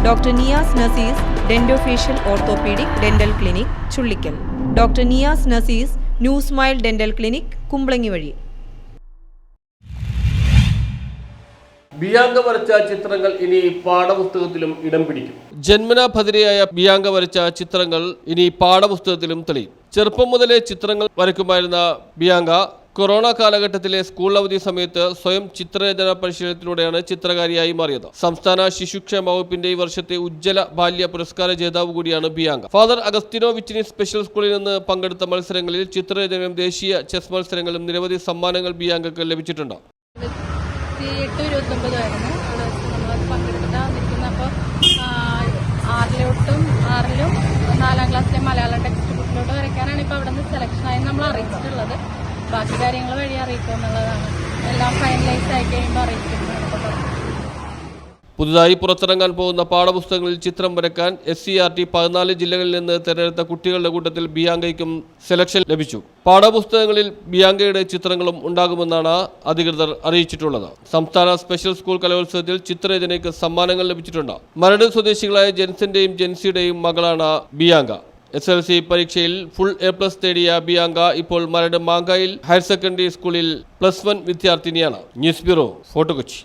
Doctor Niyas Nasees dentofacial orthopaedic dental clinic Chullickal, doctor Niyas Nasees new smile dental clinic Kumbalangi വഴി. Bianca വരച്ച ചിത്രങ്ങൾ ഇനി പാഠപുസ്തകത്തിലും ഇടം പിടിക്കും. ജന്മനാ ഭദ്രയായ ബിയാങ്ക വരച്ച ചിത്രങ്ങൾ ഇനി പാഠപുസ്തകത്തിലും തെളിയും. ചെറുപ്പം മുതലേ ചിത്രങ്ങൾ വരയ്ക്കുമായിരുന്ന ബിയാങ്ക കൊറോണ കാലഘട്ടത്തിലെ സ്കൂൾ അവധി സമയത്ത് സ്വയം ചിത്രരചന പരിശീലനത്തിലൂടെയാണ് ചിത്രകാരിയായി മാറിയത്. സംസ്ഥാന ശിശുക്ഷേമ വകുപ്പിന്റെ ഈ വർഷത്തെ ഉജ്ജ്വല ബാല്യ പുരസ്കാര ജേതാവ് കൂടിയാണ് ബിയാങ്ക. ഫാദർ അഗസ്റ്റിനോ വിച്ചിനി സ്പെഷ്യൽ സ്കൂളിൽ നിന്ന് പങ്കെടുത്ത മത്സരങ്ങളിൽ ചിത്രരചനയും ദേശീയ ചെസ് മത്സരങ്ങളും നിരവധി സമ്മാനങ്ങൾ ബിയാങ്കക്ക് ലഭിച്ചിട്ടുണ്ട്. 28-29 ആയിരുന്നു നമ്മൾ പങ്കെടുത്തിരിക്കുന്നത്. അപ്പോൾ 6ലും 4ാം ക്ലാസ്സിലെ മലയാളം ടെക്സ്റ്റ് ബുക്കിലോട്ട് വരയ്ക്കാനാണ് ഇപ്പോൾ അവിടെ നിന്ന് സെലക്ഷനായി നമ്മൾ അറിയിച്ചിട്ടുള്ളത്. ബാക്കി കാര്യങ്ങൾ വഴി അറിയിക്കുക എന്നുള്ളതാണ്. എല്ലാം ഫൈനലൈസ് ആയി കഴിയുമ്പോൾ അറിയിച്ചിട്ടുണ്ട്. പുതുതായി പുറത്തിറങ്ങാൻ പോകുന്ന പാഠപുസ്തകങ്ങളിൽ ചിത്രം വരയ്ക്കാൻ SCERT 14 ജില്ലകളിൽ നിന്ന് തിരഞ്ഞെടുത്ത കുട്ടികളുടെ കൂട്ടത്തിൽ ബിയാങ്കയ്ക്കും സെലക്ഷൻ ലഭിച്ചു. പാഠപുസ്തകങ്ങളിൽ ബിയാങ്കയുടെ ചിത്രങ്ങളും ഉണ്ടാകുമെന്നാണ് അധികൃതർ അറിയിച്ചിട്ടുള്ളത്. സംസ്ഥാന സ്പെഷ്യൽ സ്കൂൾ കലോത്സവത്തിൽ ചിത്രരചനയ്ക്ക് സമ്മാനങ്ങൾ ലഭിച്ചിട്ടുണ്ട്. മരട് സ്വദേശികളായ ജെൻസിന്റെയും ജെൻസിയുടെയും മകളാണ് ബിയാങ്ക. SLC പരീക്ഷയിൽ ഫുൾ A+ നേടിയ ബിയാങ്ക ഇപ്പോൾ മരട് മാങ്കായിൽ ഹയർ സെക്കൻഡറി സ്കൂളിൽ +1 വിദ്യാർത്ഥിനിയാണ്. News bureau, fort Kochi.